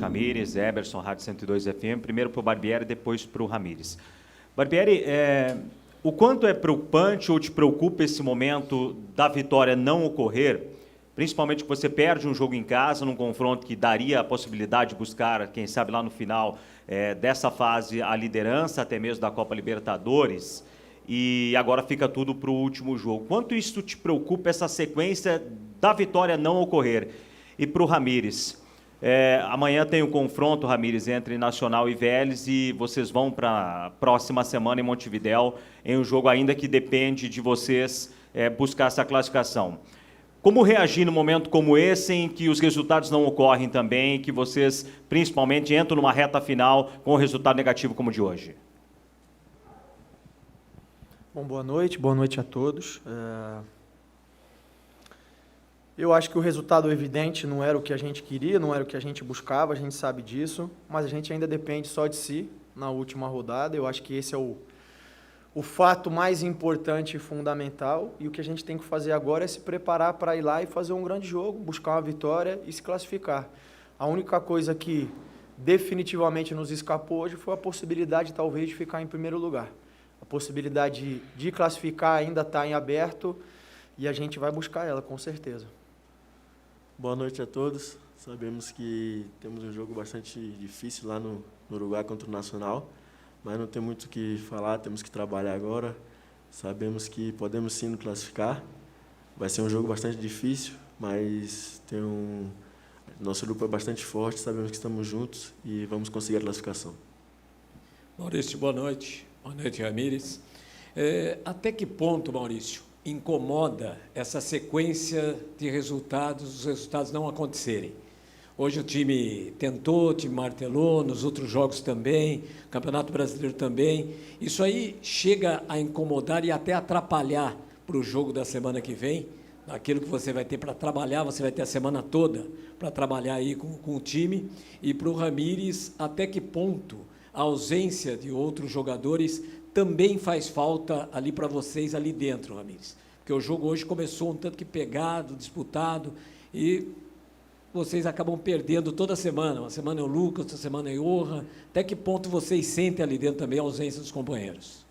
Ramírez, Eberson, Rádio 102 FM, primeiro para o Barbieri, depois para o Ramírez. Barbieri, o quanto é preocupante ou te preocupa esse momento da vitória não ocorrer, principalmente que você perde um jogo em casa, num confronto que daria a possibilidade de buscar, quem sabe lá no final dessa fase, a liderança até mesmo da Copa Libertadores, e agora fica tudo para o último jogo. Quanto isso te preocupa, essa sequência da vitória não ocorrer? E para o Ramírez, amanhã tem o confronto, Ramírez, entre Nacional e Vélez, e vocês vão para a próxima semana em Montevidéu, em um jogo ainda que depende de vocês buscar essa classificação. Como reagir num momento como esse, em que os resultados não ocorrem também, que vocês, principalmente, entram numa reta final com um resultado negativo como o de hoje? Bom, boa noite a todos. Eu acho que o resultado evidente não era o que a gente queria, não era o que a gente buscava, a gente sabe disso, mas a gente ainda depende só de si na última rodada. Eu acho que esse é o fato mais importante e fundamental, e o que a gente tem que fazer agora é se preparar para ir lá e fazer um grande jogo, buscar uma vitória e se classificar. A única coisa que definitivamente nos escapou hoje foi a possibilidade, talvez, de ficar em primeiro lugar. A possibilidade de classificar ainda está em aberto e a gente vai buscar ela, com certeza. Boa noite a todos. Sabemos que temos um jogo bastante difícil lá no Uruguai contra o Nacional, mas não tem muito o que falar, temos que trabalhar agora. Sabemos que podemos sim nos classificar. Vai ser um jogo bastante difícil, mas nosso grupo é bastante forte, sabemos que estamos juntos e vamos conseguir a classificação. Maurício, boa noite. Boa noite, Ramírez. Até que ponto, Maurício, incomoda essa sequência de resultados, os resultados não acontecerem? Hoje o time tentou, o time martelou, nos outros jogos também, Campeonato Brasileiro também. Isso aí chega a incomodar e até atrapalhar para o jogo da semana que vem, aquilo que você vai ter para trabalhar, você vai ter a semana toda para trabalhar aí com o time. E para o Ramírez, até que ponto a ausência de outros jogadores também faz falta ali para vocês ali dentro, Ramírez? Porque o jogo hoje começou um tanto que pegado, disputado, e vocês acabam perdendo toda semana. Uma semana é o Lucas, outra semana é o Johan. Até que ponto vocês sentem ali dentro também a ausência dos companheiros?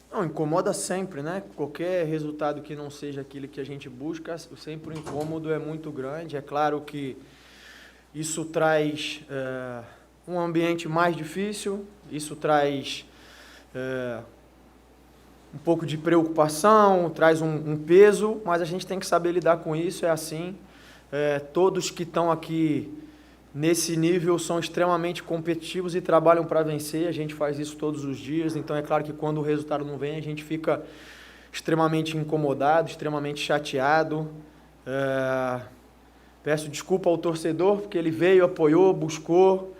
Não, incomoda sempre, né? Qualquer resultado que não seja aquilo que a gente busca, sempre o incômodo é muito grande. É claro que isso traz um ambiente mais difícil, isso traz um pouco de preocupação, traz um peso, mas a gente tem que saber lidar com isso, é assim. Todos que estão aqui nesse nível são extremamente competitivos e trabalham para vencer, a gente faz isso todos os dias, então é claro que quando o resultado não vem, a gente fica extremamente incomodado, extremamente chateado. Peço desculpa ao torcedor, porque ele veio, apoiou, buscou,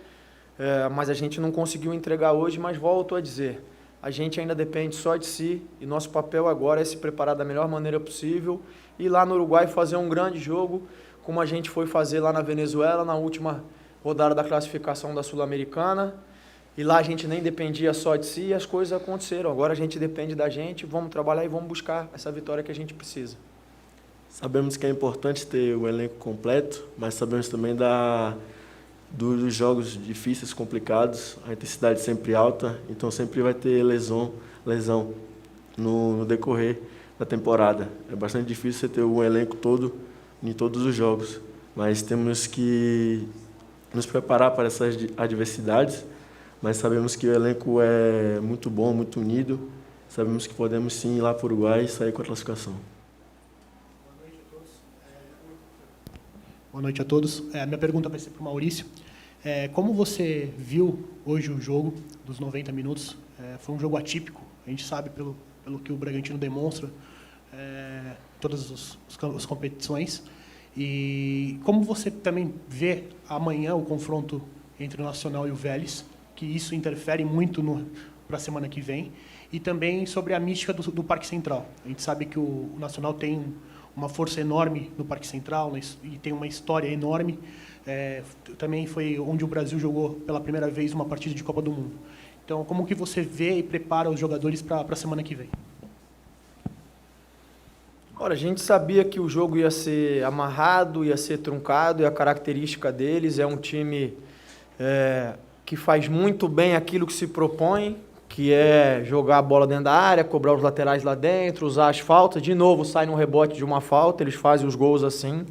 mas a gente não conseguiu entregar hoje, mas volto a dizer, a gente ainda depende só de si, e nosso papel agora é se preparar da melhor maneira possível, ir lá no Uruguai fazer um grande jogo, como a gente foi fazer lá na Venezuela, na última rodada da classificação da Sul-Americana, e lá a gente nem dependia só de si, e as coisas aconteceram. Agora a gente depende da gente, vamos trabalhar e vamos buscar essa vitória que a gente precisa. Sabemos que é importante ter o elenco completo, mas sabemos também dos jogos difíceis, complicados, a intensidade sempre alta, então sempre vai ter lesão no decorrer da temporada. É bastante difícil você ter o elenco todo em todos os jogos, mas temos que nos preparar para essas adversidades, mas sabemos que o elenco é muito bom, muito unido, sabemos que podemos sim ir lá para o Uruguai e sair com a classificação. Boa noite a todos. A minha pergunta vai ser para o Maurício. Como você viu hoje o jogo dos 90 minutos? Foi um jogo atípico, a gente sabe pelo que o Bragantino demonstra, todas as competições. E como você também vê amanhã o confronto entre o Nacional e o Vélez, que isso interfere muito para a semana que vem, e também sobre a mística do Parque Central. A gente sabe que o Nacional tem uma força enorme no Parque Central e tem uma história enorme. Também foi onde o Brasil jogou pela primeira vez uma partida de Copa do Mundo. Então, como que você vê e prepara os jogadores para a semana que vem? Olha, a gente sabia que o jogo ia ser amarrado, ia ser truncado, e a característica deles é um time que faz muito bem aquilo que se propõe, que é jogar a bola dentro da área, cobrar os laterais lá dentro, usar as faltas. De novo, sai no rebote de uma falta, eles fazem os gols assim.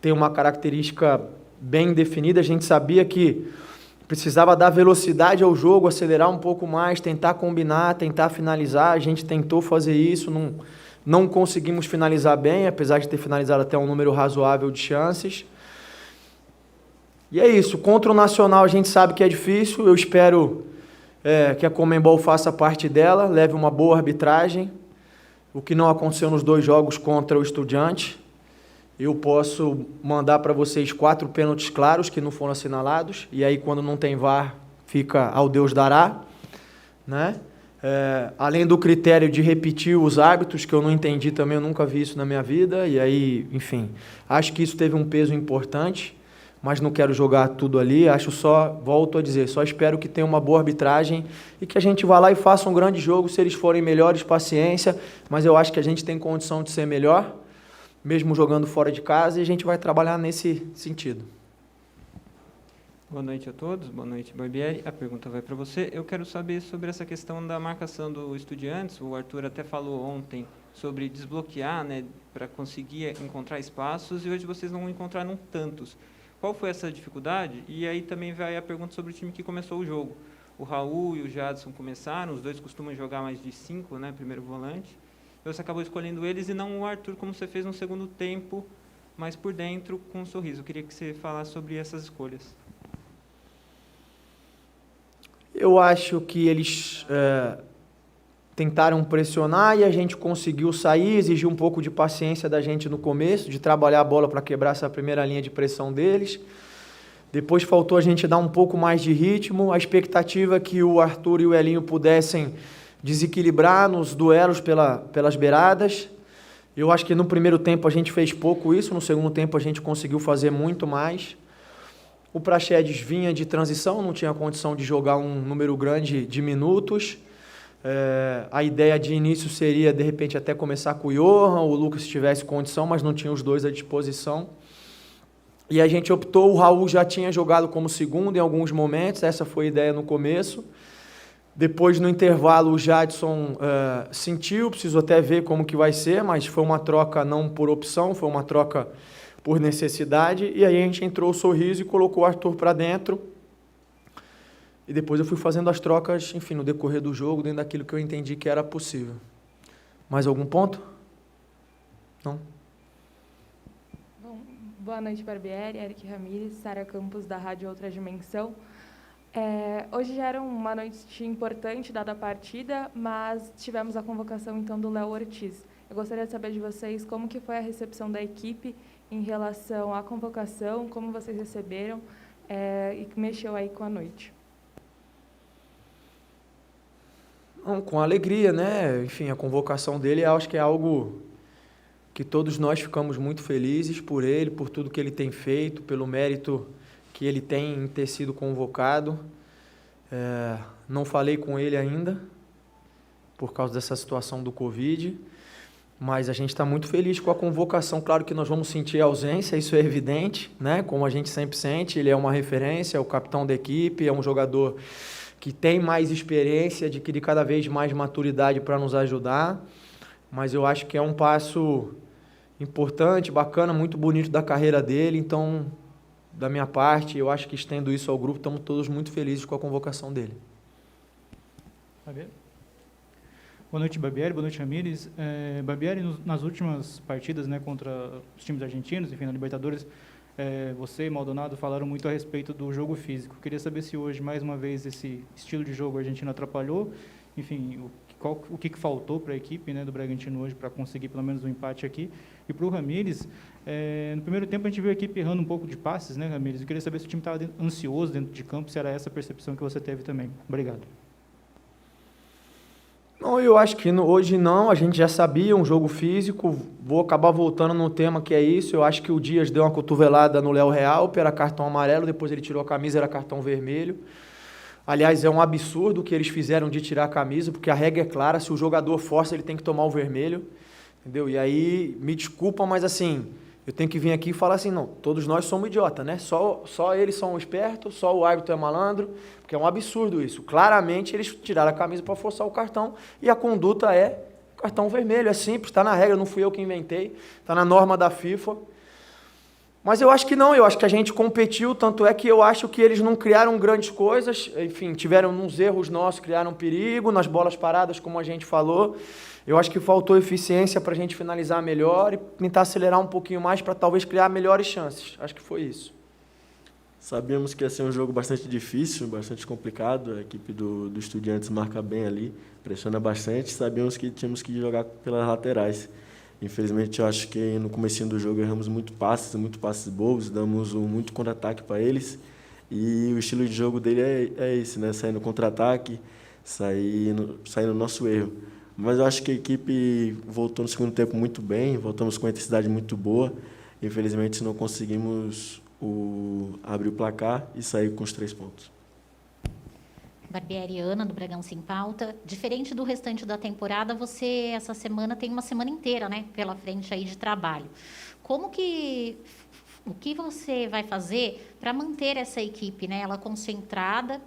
Tem uma característica bem definida. A gente sabia que precisava dar velocidade ao jogo, acelerar um pouco mais, tentar combinar, tentar finalizar. A gente tentou fazer isso, não conseguimos finalizar bem, apesar de ter finalizado até um número razoável de chances. E é isso, contra o Nacional a gente sabe que é difícil, eu espero que a Conmebol faça parte dela, leve uma boa arbitragem, o que não aconteceu nos 2 jogos contra o Estudiantes. Eu posso mandar para vocês 4 pênaltis claros que não foram assinalados, e aí quando não tem VAR fica ao Deus dará, né? Além do critério de repetir os árbitros, que eu não entendi também, eu nunca vi isso na minha vida, e aí, enfim, acho que isso teve um peso importante, mas não quero jogar tudo ali, volto a dizer, só espero que tenha uma boa arbitragem e que a gente vá lá e faça um grande jogo, se eles forem melhores, paciência, mas eu acho que a gente tem condição de ser melhor, mesmo jogando fora de casa, e a gente vai trabalhar nesse sentido. Boa noite a todos, boa noite, Barbieri. A pergunta vai para você. Eu quero saber sobre essa questão da marcação do Estudiantes. O Arthur até falou ontem sobre desbloquear, né, para conseguir encontrar espaços, e hoje vocês não encontraram tantos. Qual foi essa dificuldade? E aí também vai a pergunta sobre o time que começou o jogo. O Raul e o Jadson começaram, os dois costumam jogar mais de 5, né, primeiro volante. E você acabou escolhendo eles e não o Arthur, como você fez no segundo tempo, mas por dentro com um sorriso. Eu queria que você falasse sobre essas escolhas. Eu acho que eles tentaram pressionar e a gente conseguiu sair, exigir um pouco de paciência da gente no começo, de trabalhar a bola para quebrar essa primeira linha de pressão deles. Depois faltou a gente dar um pouco mais de ritmo, a expectativa é que o Arthur e o Elinho pudessem desequilibrar nos duelos pelas beiradas. Eu acho que no primeiro tempo a gente fez pouco isso, no segundo tempo a gente conseguiu fazer muito mais. O Praxedes vinha de transição, não tinha condição de jogar um número grande de minutos. A ideia de início seria, de repente, até começar com o Johan, o Lucas se tivesse condição, mas não tinha os dois à disposição. E a gente optou, o Raul já tinha jogado como segundo em alguns momentos, essa foi a ideia no começo. Depois, no intervalo, o Jadson sentiu, preciso até ver como que vai ser, mas foi uma troca não por opção, foi uma troca por necessidade, e aí a gente entrou o Sorriso e colocou o Arthur para dentro, e depois eu fui fazendo as trocas, enfim, no decorrer do jogo, dentro daquilo que eu entendi que era possível. Mais algum ponto? Não? Bom, boa noite, Barbieri, Eric Ramírez, Sara Campos, da Rádio Outra Dimensão. Hoje já era uma noite importante, dada a partida, mas tivemos a convocação, então, do Léo Ortiz. Eu gostaria de saber de vocês como que foi a recepção da equipe em relação à convocação, como vocês receberam e que mexeu aí com a noite. Com alegria, né? Enfim, a convocação dele acho que é algo que todos nós ficamos muito felizes por ele, por tudo que ele tem feito, pelo mérito que ele tem em ter sido convocado. Não falei com ele ainda, por causa dessa situação do Covid, mas a gente está muito feliz com a convocação. Claro que nós vamos sentir a ausência, isso é evidente, né? Como a gente sempre sente, ele é uma referência, é o capitão da equipe, é um jogador que tem mais experiência, adquire cada vez mais maturidade para nos ajudar, mas eu acho que é um passo importante, bacana, muito bonito da carreira dele, então, da minha parte, eu acho que estendo isso ao grupo, estamos todos muito felizes com a convocação dele. Boa noite, Barbieri. Boa noite, Ramírez. Barbieri, nas últimas partidas, né, contra os times argentinos, enfim, na Libertadores, você e Maldonado falaram muito a respeito do jogo físico. Queria saber se hoje, mais uma vez, esse estilo de jogo argentino atrapalhou, enfim, o que faltou para a equipe, né, do Bragantino hoje para conseguir pelo menos um empate aqui. E para o Ramírez, no primeiro tempo a gente viu a equipe errando um pouco de passes, né, Ramírez? Eu queria saber se o time estava ansioso dentro de campo, se era essa a percepção que você teve também. Obrigado. Não, eu acho que hoje não, a gente já sabia, um jogo físico, vou acabar voltando no tema que é isso, eu acho que o Dias deu uma cotovelada no Léo Real, era cartão amarelo, depois ele tirou a camisa, era cartão vermelho. Aliás, é um absurdo o que eles fizeram de tirar a camisa, porque a regra é clara, se o jogador força, ele tem que tomar o vermelho. entendeu? E aí, me desculpa, mas assim, eu tenho que vir aqui e falar assim, não, todos nós somos idiota, né? Só eles são espertos, só o árbitro é malandro, porque é um absurdo isso. Claramente, eles tiraram a camisa para forçar o cartão e a conduta é cartão vermelho, é simples, está na regra, não fui eu que inventei, está na norma da FIFA. Mas eu acho que não, eu acho que a gente competiu, tanto é que eu acho que eles não criaram grandes coisas, enfim, tiveram uns erros nossos, criaram perigo, nas bolas paradas, como a gente falou. Eu acho que faltou eficiência para a gente finalizar melhor e tentar acelerar um pouquinho mais para talvez criar melhores chances. Acho que foi isso. Sabíamos que ia ser um jogo bastante difícil, bastante complicado. A equipe do Estudiantes marca bem ali, pressiona bastante. Sabíamos que tínhamos que jogar pelas laterais. Infelizmente, eu acho que no comecinho do jogo erramos muito passes bobos, damos muito contra-ataque para eles. E o estilo de jogo dele é esse, né? Sair no contra-ataque, sair no nosso erro. Mas eu acho que a equipe voltou no segundo tempo muito bem, voltamos com uma intensidade muito boa. Infelizmente, não conseguimos abrir o placar e sair com os 3 pontos. Barbieri, Ana, do Bragão Sem Pauta. Diferente do restante da temporada, você, essa semana, tem uma semana inteira, né, pela frente aí de trabalho. O que você vai fazer para manter essa equipe, né, ela concentrada,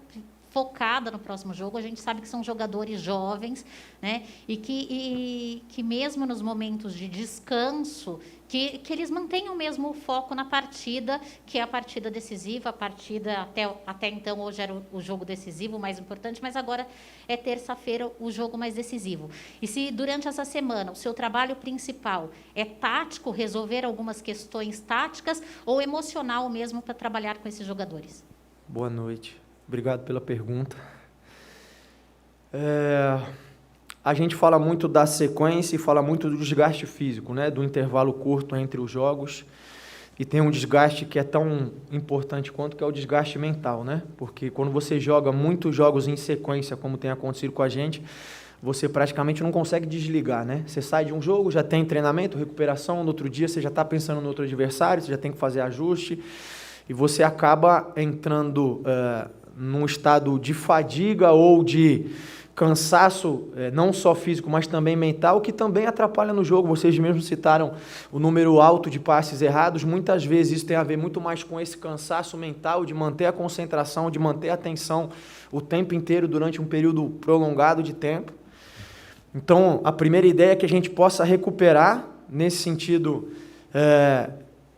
focada no próximo jogo? A gente sabe que são jogadores jovens, né, e que mesmo nos momentos de descanso, que eles mantenham mesmo o foco na partida, que é a partida decisiva, a partida até então hoje era o jogo decisivo, o mais importante, mas agora é terça-feira o jogo mais decisivo. E se durante essa semana o seu trabalho principal é tático, resolver algumas questões táticas, ou emocional mesmo para trabalhar com esses jogadores? Boa noite. Obrigado pela pergunta. A gente fala muito da sequência e fala muito do desgaste físico, né? Do intervalo curto entre os jogos. E tem um desgaste que é tão importante quanto, que é o desgaste mental, né? Porque quando você joga muitos jogos em sequência, como tem acontecido com a gente, você praticamente não consegue desligar, né? Você sai de um jogo, já tem treinamento, recuperação, no outro dia você já está pensando no outro adversário, você já tem que fazer ajuste, e você acaba entrando num estado de fadiga ou de cansaço, não só físico, mas também mental, que também atrapalha no jogo. Vocês mesmos citaram o número alto de passes errados. Muitas vezes isso tem a ver muito mais com esse cansaço mental, de manter a concentração, de manter a atenção o tempo inteiro durante um período prolongado de tempo. Então, a primeira ideia é que a gente possa recuperar nesse sentido.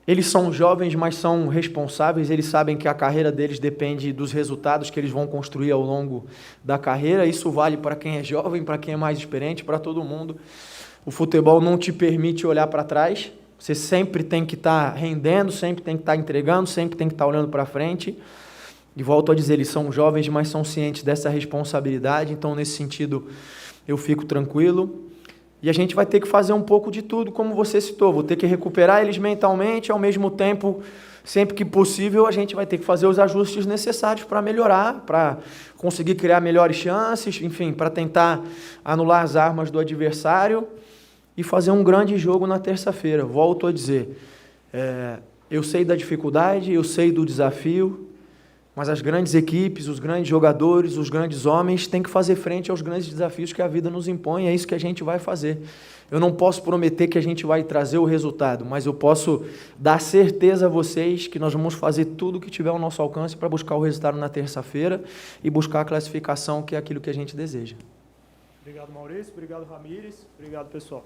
Eles são jovens, mas são responsáveis, eles sabem que a carreira deles depende dos resultados que eles vão construir ao longo da carreira. Isso vale para quem é jovem, para quem é mais experiente, para todo mundo. O futebol não te permite olhar para trás, você sempre tem que estar rendendo, sempre tem que estar entregando, sempre tem que estar olhando para frente. E volto a dizer, eles são jovens, mas são cientes dessa responsabilidade, então nesse sentido eu fico tranquilo. E a gente vai ter que fazer um pouco de tudo, como você citou. Vou ter que recuperar eles mentalmente, ao mesmo tempo, sempre que possível, a gente vai ter que fazer os ajustes necessários para melhorar, para conseguir criar melhores chances, enfim, para tentar anular as armas do adversário e fazer um grande jogo na terça-feira. Volto a dizer, eu sei da dificuldade, eu sei do desafio, mas as grandes equipes, os grandes jogadores, os grandes homens têm que fazer frente aos grandes desafios que a vida nos impõe, é isso que a gente vai fazer. Eu não posso prometer que a gente vai trazer o resultado, mas eu posso dar certeza a vocês que nós vamos fazer tudo o que tiver ao nosso alcance para buscar o resultado na terça-feira e buscar a classificação, que é aquilo que a gente deseja. Obrigado, Maurício. Obrigado, Ramires. Obrigado, pessoal.